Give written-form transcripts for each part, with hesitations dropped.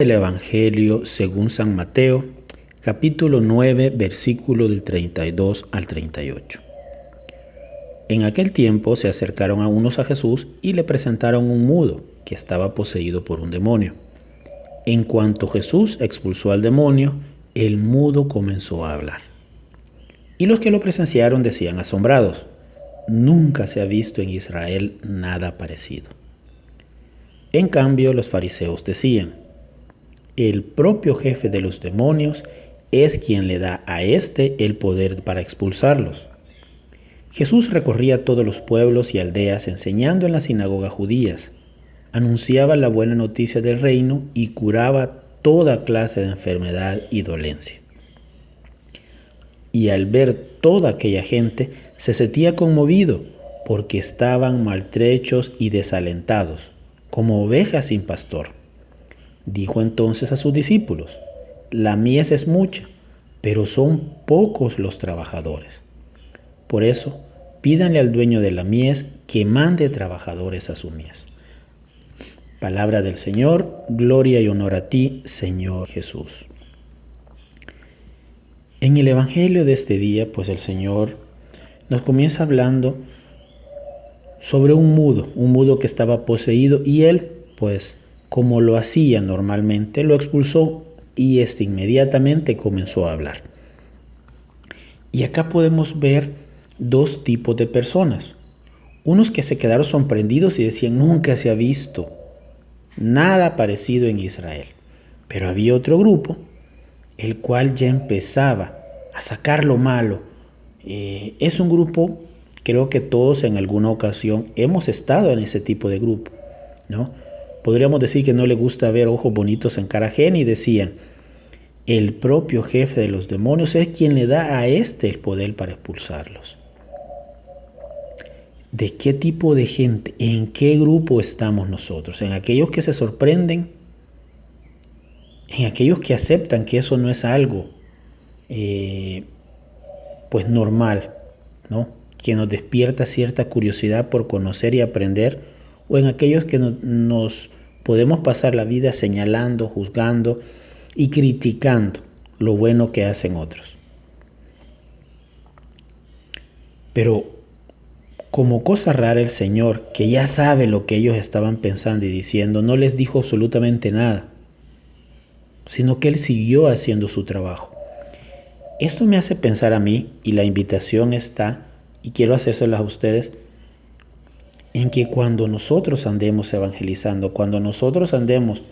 El Evangelio según San Mateo, capítulo 9, versículo del 32 al 38. En aquel tiempo se acercaron a unos a Jesús y le presentaron un mudo que estaba poseído por un demonio. En cuanto Jesús expulsó al demonio, el mudo comenzó a hablar. Y los que lo presenciaron decían asombrados: nunca se ha visto en Israel nada parecido. En cambio, los fariseos decían: el propio jefe de los demonios es quien le da a éste el poder para expulsarlos. Jesús recorría todos los pueblos y aldeas enseñando en las sinagogas judías, anunciaba la buena noticia del reino y curaba toda clase de enfermedad y dolencia. Y al ver toda aquella gente se sentía conmovido porque estaban maltrechos y desalentados, como ovejas sin pastor. Dijo entonces a sus discípulos: la mies es mucha, pero son pocos los trabajadores. Por eso, pídanle al dueño de la mies que mande trabajadores a su mies. Palabra del Señor, gloria y honor a ti, Señor Jesús. En el Evangelio de este día, pues el Señor nos comienza hablando sobre un mudo que estaba poseído, y él, pues, como lo hacía normalmente, lo expulsó y éste inmediatamente comenzó a hablar. Y acá podemos ver dos tipos de personas. Unos que se quedaron sorprendidos y decían: nunca se ha visto nada parecido en Israel. Pero había otro grupo, el cual ya empezaba a sacar lo malo. Es un grupo, creo que todos en alguna ocasión hemos estado en ese tipo de grupo, ¿no? Podríamos decir que no le gusta ver ojos bonitos en cara ajena, y decían: el propio jefe de los demonios es quien le da a éste el poder para expulsarlos. ¿De qué tipo de gente, en qué grupo estamos nosotros? ¿En aquellos que se sorprenden? ¿En aquellos que aceptan que eso no es algo pues normal, ¿no? Que nos despierta cierta curiosidad por conocer y aprender? ¿O en aquellos que nos podemos pasar la vida señalando, juzgando y criticando lo bueno que hacen otros? Pero como cosa rara, el Señor, que ya sabe lo que ellos estaban pensando y diciendo, no les dijo absolutamente nada, sino que Él siguió haciendo su trabajo. Esto me hace pensar a mí, y la invitación está, y quiero hacérselas a ustedes, en que cuando nosotros andemos evangelizando, cuando nosotros andemos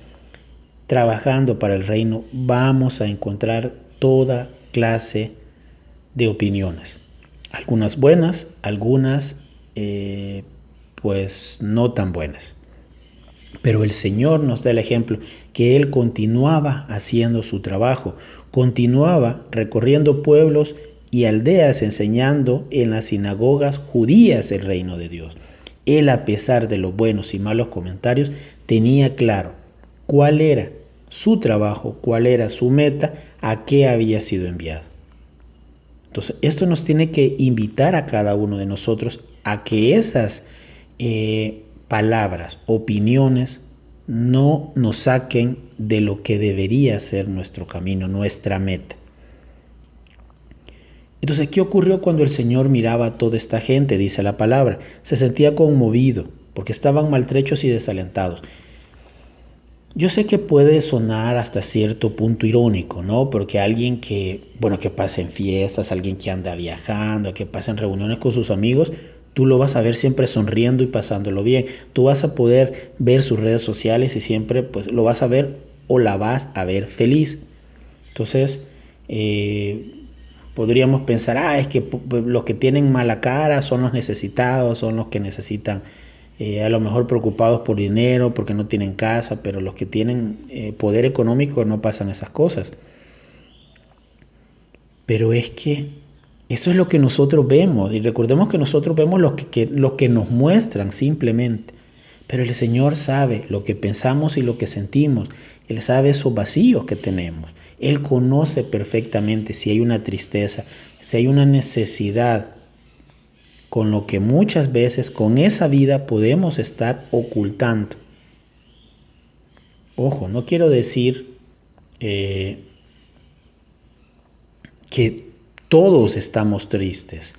trabajando para el reino, vamos a encontrar toda clase de opiniones. Algunas buenas, algunas pues no tan buenas. Pero el Señor nos da el ejemplo que Él continuaba haciendo su trabajo, continuaba recorriendo pueblos y aldeas enseñando en las sinagogas judías el reino de Dios. Él, a pesar de los buenos y malos comentarios, tenía claro cuál era su trabajo, cuál era su meta, a qué había sido enviado. Entonces, esto nos tiene que invitar a cada uno de nosotros a que esas palabras, opiniones, no nos saquen de lo que debería ser nuestro camino, nuestra meta. Entonces, ¿qué ocurrió cuando el Señor miraba a toda esta gente? Dice la palabra, se sentía conmovido porque estaban maltrechos y desalentados. Yo sé que puede sonar hasta cierto punto irónico, ¿no? Porque alguien que pasa en fiestas, alguien que anda viajando, que pasa en reuniones con sus amigos, tú lo vas a ver siempre sonriendo y pasándolo bien. Tú vas a poder ver sus redes sociales y siempre pues lo vas a ver o la vas a ver feliz. Entonces, podríamos pensar, es que los que tienen mala cara son los necesitados, son los que necesitan, a lo mejor preocupados por dinero, porque no tienen casa, pero los que tienen poder económico no pasan esas cosas. Pero es que eso es lo que nosotros vemos, y recordemos que nosotros vemos lo que nos muestran simplemente, pero el Señor sabe lo que pensamos y lo que sentimos. Él sabe esos vacíos que tenemos. Él conoce perfectamente si hay una tristeza, si hay una necesidad, con lo que muchas veces con esa vida podemos estar ocultando. Ojo, no quiero decir que todos estamos tristes,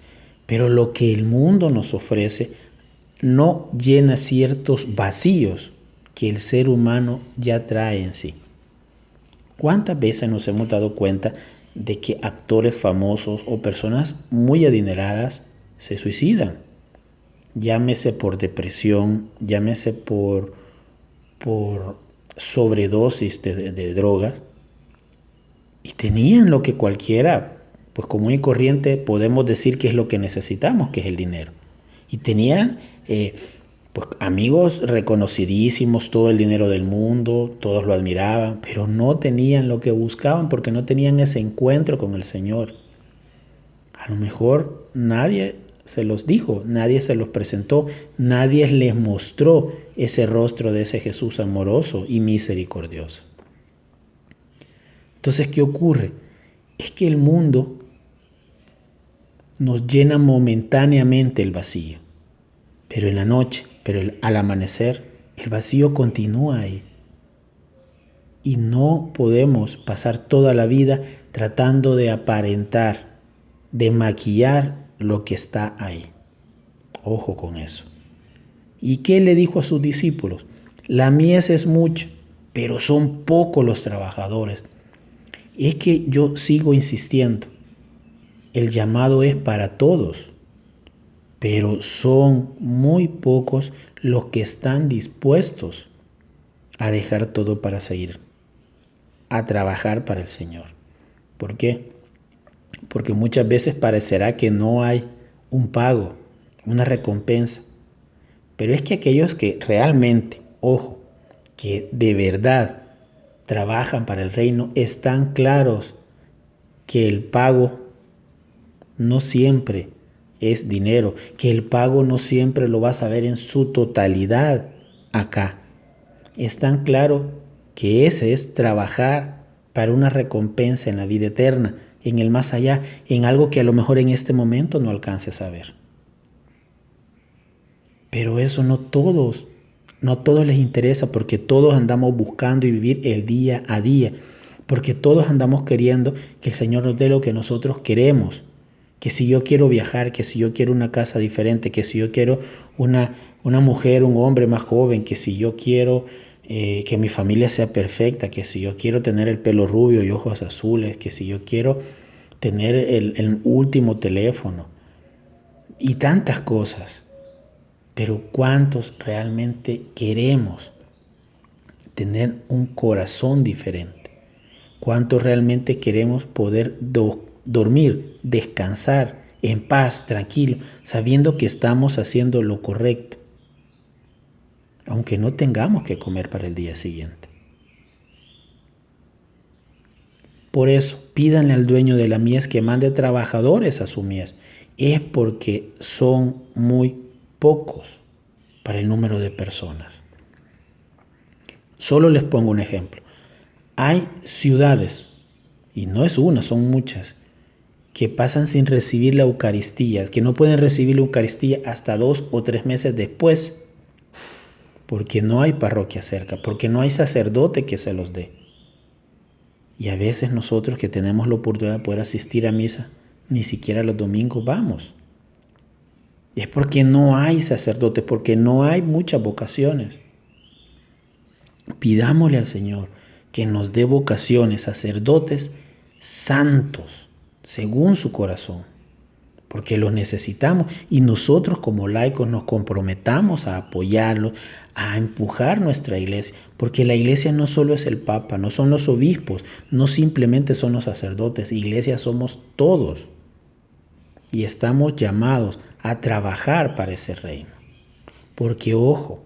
pero lo que el mundo nos ofrece no llena ciertos vacíos que el ser humano ya trae en sí. ¿Cuántas veces nos hemos dado cuenta de que actores famosos o personas muy adineradas se suicidan? Llámese por depresión, llámese por sobredosis de drogas, y tenían lo que cualquiera, pues común y corriente, podemos decir que es lo que necesitamos, que es el dinero. Y tenían pues amigos reconocidísimos, todo el dinero del mundo, todos lo admiraban, pero no tenían lo que buscaban porque no tenían ese encuentro con el Señor. A lo mejor nadie se los dijo, nadie se los presentó, nadie les mostró ese rostro de ese Jesús amoroso y misericordioso. Entonces, ¿qué ocurre? Es que el mundo nos llena momentáneamente el vacío, pero en la noche, al amanecer, el vacío continúa ahí. Y no podemos pasar toda la vida tratando de aparentar, de maquillar lo que está ahí. Ojo con eso. ¿Y qué le dijo a sus discípulos? La mies es mucha, pero son pocos los trabajadores. Es que yo sigo insistiendo. El llamado es para todos, pero son muy pocos los que están dispuestos a dejar todo para seguir, a trabajar para el Señor. ¿Por qué? Porque muchas veces parecerá que no hay un pago, una recompensa. Pero es que aquellos que realmente, ojo, que de verdad trabajan para el reino, están claros que el pago no siempre es dinero, que el pago no siempre lo vas a ver en su totalidad acá. Están claros que ese es trabajar para una recompensa en la vida eterna, en el más allá, en algo que a lo mejor en este momento no alcances a ver. Pero eso no todos les interesa, porque todos andamos buscando y vivir el día a día, porque todos andamos queriendo que el Señor nos dé lo que nosotros queremos, que si yo quiero viajar, que si yo quiero una casa diferente, que si yo quiero una mujer, un hombre más joven, que si yo quiero que mi familia sea perfecta, que si yo quiero tener el pelo rubio y ojos azules, que si yo quiero tener el último teléfono y tantas cosas. Pero ¿cuántos realmente queremos tener un corazón diferente? ¿Cuántos realmente queremos poder dormir, descansar en paz, tranquilo, sabiendo que estamos haciendo lo correcto, aunque no tengamos que comer para el día siguiente? Por eso, pídanle al dueño de la mies que mande trabajadores a su mies. Es porque son muy pocos para el número de personas. Solo les pongo un ejemplo. Hay ciudades, y no es una, son muchas, que pasan sin recibir la Eucaristía, que no pueden recibir la Eucaristía hasta 2 o 3 meses después, porque no hay parroquia cerca, porque no hay sacerdote que se los dé. Y a veces nosotros que tenemos la oportunidad de poder asistir a misa, ni siquiera los domingos vamos. Y es porque no hay sacerdotes, porque no hay muchas vocaciones. Pidámosle al Señor que nos dé vocaciones, sacerdotes santos, según su corazón, porque los necesitamos, y nosotros como laicos nos comprometamos a apoyarlos, a empujar nuestra iglesia, porque la iglesia no solo es el Papa, no son los obispos, no simplemente son los sacerdotes, iglesia somos todos, y estamos llamados a trabajar para ese reino. Porque ojo,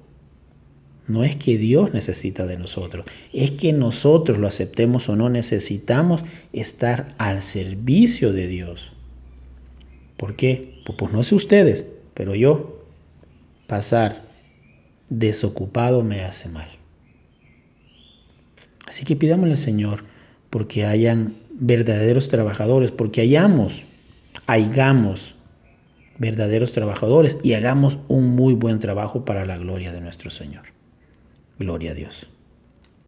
no es que Dios necesita de nosotros, es que nosotros, lo aceptemos o no, necesitamos estar al servicio de Dios. ¿Por qué? Pues no sé ustedes, pero yo pasar desocupado me hace mal. Así que pidámosle al Señor porque hayan verdaderos trabajadores, porque hayamos verdaderos trabajadores y hagamos un muy buen trabajo para la gloria de nuestro Señor. Gloria a Dios.